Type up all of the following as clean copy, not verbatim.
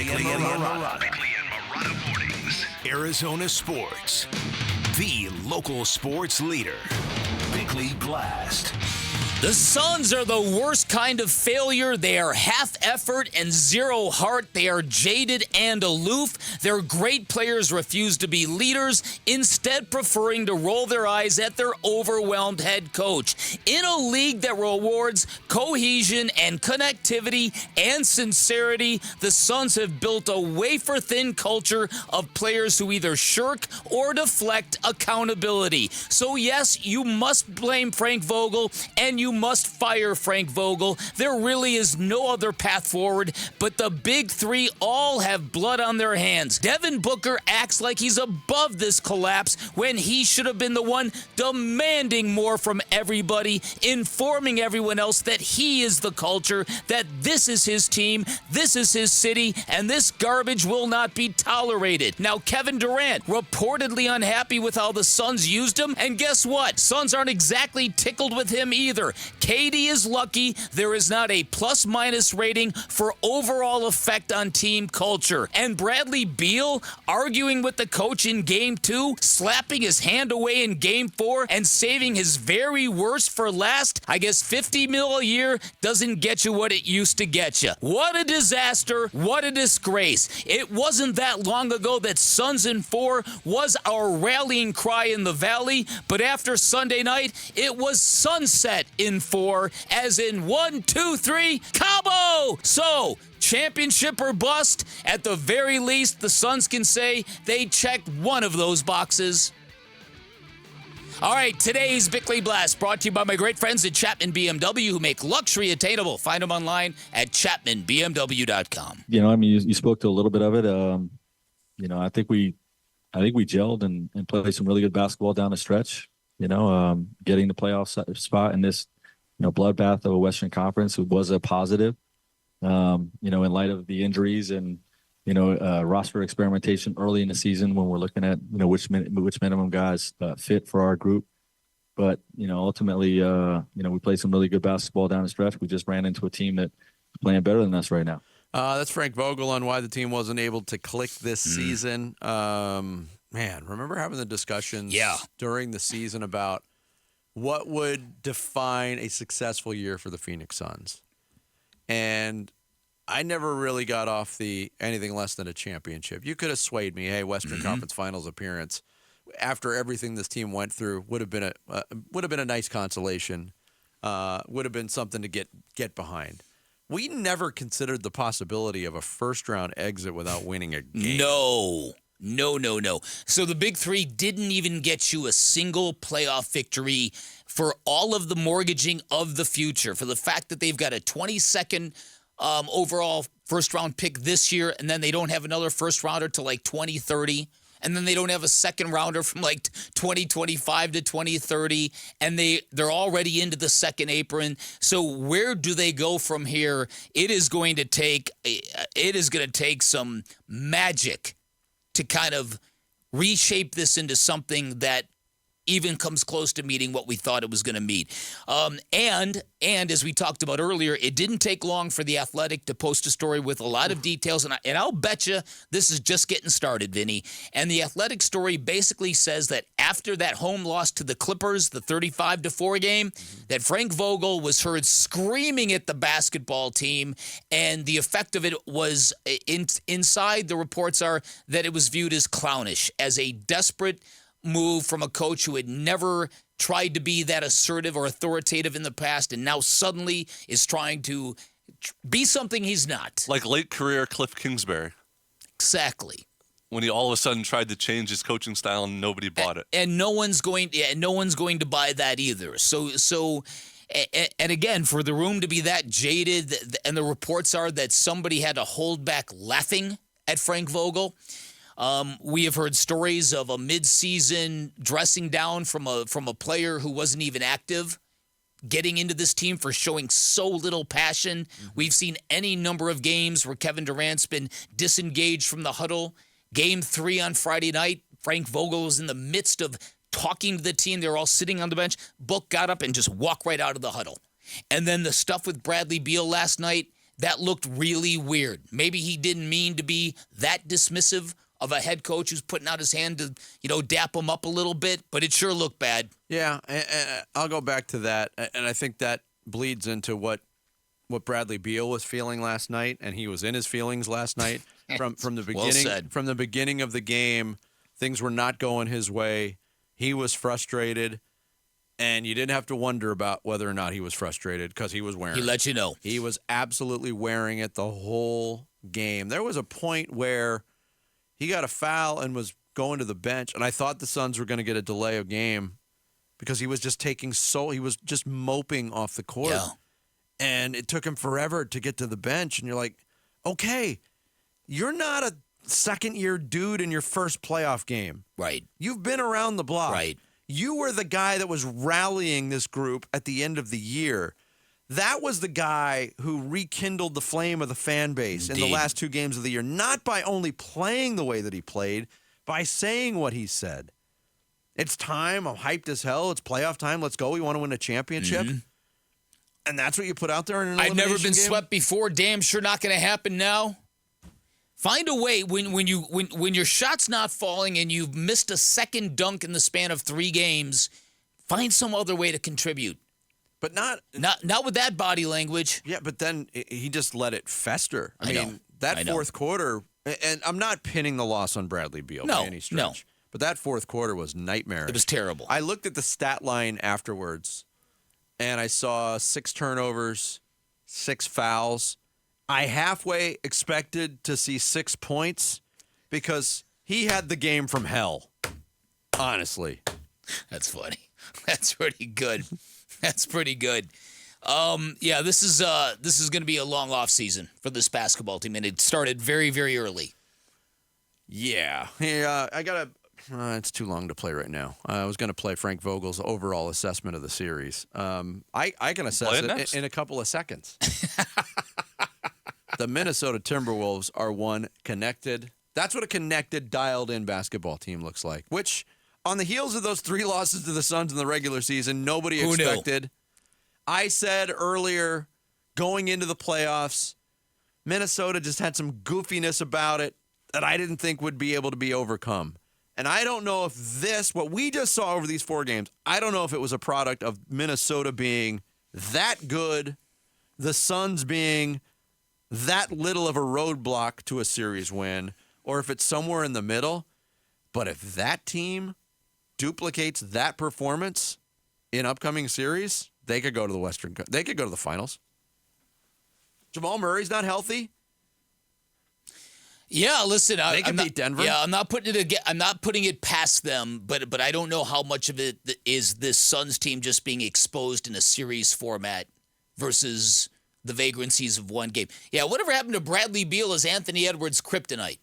Bickley and Marana Mornings. Arizona Sports. The local sports leader. Bickley Blast. The Suns are the worst kind of failure. They are half effort and zero heart. They are jaded and aloof. Their great players refuse to be leaders, instead preferring to roll their eyes at their overwhelmed head coach. In a league that rewards cohesion and connectivity and sincerity, the Suns have built a wafer-thin culture of players who either shirk or deflect accountability. So yes, you must blame Frank Vogel, and you must fire Frank Vogel. There really is no other path forward, but the big three all have blood on their hands. Devin Booker acts like he's above this collapse when he should have been the one demanding more from everybody, informing everyone else that he is the culture, that this is his team, this is his city, and this garbage will not be tolerated. Now, Kevin Durant, reportedly unhappy with how the Suns used him, and guess what? Suns aren't exactly tickled with him either. Katie is lucky there is not a plus-minus rating for overall effect on team culture. And Bradley Beal arguing with the coach in Game 2, slapping his hand away in Game 4, and saving his very worst for last. I guess $50 million a year doesn't get you what it used to get you. What a disaster. What a disgrace. It wasn't that long ago that Suns in 4 was our rallying cry in the Valley, but after Sunday night, it was sunset in 4, as in 1, 2, 3, Cabo! So, championship or bust, at the very least, the Suns can say they checked one of those boxes. All right, today's Bickley Blast brought to you by my great friends at Chapman BMW, who make luxury attainable. Find them online at chapmanbmw.com. You spoke to a little bit of it. I think we gelled and played some really good basketball down the stretch. Getting the playoff spot in this, bloodbath of a Western Conference was a positive. In light of the injuries and, roster experimentation early in the season when we're looking at, which minimum guys fit for our group. But, ultimately, we played some really good basketball down the stretch. We just ran into a team that's playing better than us right now. That's Frank Vogel on why the team wasn't able to click this season. Man, remember having the discussions during the season about what would define a successful year for the Phoenix Suns? And I never really got off the anything less than a championship. You could have swayed me, hey, Western Conference Finals appearance after everything this team went through would have been a nice consolation. Would have been something to get behind. We never considered the possibility of a first-round exit without winning a game. No. So the big three didn't even get you a single playoff victory for all of the mortgaging of the future, for the fact that they've got a 22nd overall first-round pick this year, and then they don't have another first-rounder till like 2030, and then they don't have a second-rounder from like 2025 to 2030, and they're already into the second apron. So where do they go from here? It is going to take some magic to kind of reshape this into something that even comes close to meeting what we thought it was going to meet. And as we talked about earlier, it didn't take long for The Athletic to post a story with a lot of details, and I'll bet you this is just getting started, Vinny. And The Athletic story basically says that after that home loss to the Clippers, the 35-4 game, that Frank Vogel was heard screaming at the basketball team, and the effect of it was, inside the reports are that it was viewed as clownish, as a desperate move from a coach who had never tried to be that assertive or authoritative in the past, and now suddenly is trying to be something he's not. Like late career Cliff Kingsbury. Exactly. When he all of a sudden tried to change his coaching style and nobody bought it. And no one's going to buy that either. So and again, for the room to be that jaded, and the reports are that somebody had to hold back laughing at Frank Vogel. We have heard stories of a midseason dressing down from a player who wasn't even active, getting into this team for showing so little passion. We've seen any number of games where Kevin Durant's been disengaged from the huddle. Game 3 on Friday night, Frank Vogel was in the midst of talking to the team. They were all sitting on the bench. Book got up and just walked right out of the huddle. And then the stuff with Bradley Beal last night, that looked really weird. Maybe he didn't mean to be that dismissive of a head coach who's putting out his hand to, dap him up a little bit, but it sure looked bad. Yeah, and I'll go back to that, and I think that bleeds into what Bradley Beal was feeling last night, and he was in his feelings last night from the beginning. Well said. From the beginning of the game, things were not going his way. He was frustrated, and you didn't have to wonder about whether or not he was frustrated because he was wearing it. He let you know. He was absolutely wearing it the whole game. There was a point where he got a foul and was going to the bench, and I thought the Suns were going to get a delay of game because he was just he was just moping off the court. Yeah. And it took him forever to get to the bench, and you're like, okay, you're not a second-year dude in your first playoff game. Right. You've been around the block. Right. You were the guy that was rallying this group at the end of the year. That was the guy who rekindled the flame of the fan base in the last 2 games of the year, not by only playing the way that he played, by saying what he said. It's time. I'm hyped as hell. It's playoff time. Let's go. We want to win a championship. Mm-hmm. And that's what you put out there in an elimination game? I've never been swept before. Damn sure not going to happen now. Find a way when your shot's not falling and you've missed a second dunk in the span of 3 games, find some other way to contribute. But not with that body language. Yeah, but then he just let it fester. I mean, know. that fourth quarter, and I'm not pinning the loss on Bradley Beal by any stretch. No. But that fourth quarter was nightmarish. It was terrible. I looked at the stat line afterwards, and I saw 6 turnovers, 6 fouls. I halfway expected to see 6 points because he had the game from hell, honestly. That's funny. That's pretty good. That's pretty good. Yeah, this is going to be a long off season for this basketball team, and it started very, very early. Yeah. I got to it's too long to play right now. I was going to play Frank Vogel's overall assessment of the series. I can assess it in a couple of seconds. The Minnesota Timberwolves are one connected. That's what a connected, dialed-in basketball team looks like, which on the heels of those 3 losses to the Suns in the regular season, nobody expected. I said earlier, going into the playoffs, Minnesota just had some goofiness about it that I didn't think would be able to be overcome. And I don't know if what we just saw over these 4 games, I don't know if it was a product of Minnesota being that good, the Suns being that little of a roadblock to a series win, or if it's somewhere in the middle. But if that team duplicates that performance in upcoming series, they could go to they could go to the finals. Jamal Murray's not healthy. Yeah, listen, they can beat Denver. Yeah, I'm not putting it past them, but I don't know how much of it is this Suns team just being exposed in a series format versus the vagrancies of one game. Yeah, whatever happened to Bradley Beal is Anthony Edwards' kryptonite.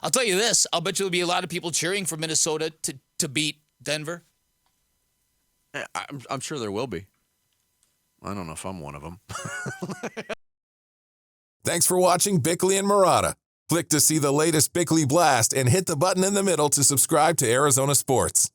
I'll tell you this, I'll bet there'll be a lot of people cheering for Minnesota to beat Denver. I'm sure there will be. I don't know if I'm one of them. Thanks for watching Bickley and Marotta. Click to see the latest Bickley Blast and hit the button in the middle to subscribe to Arizona Sports.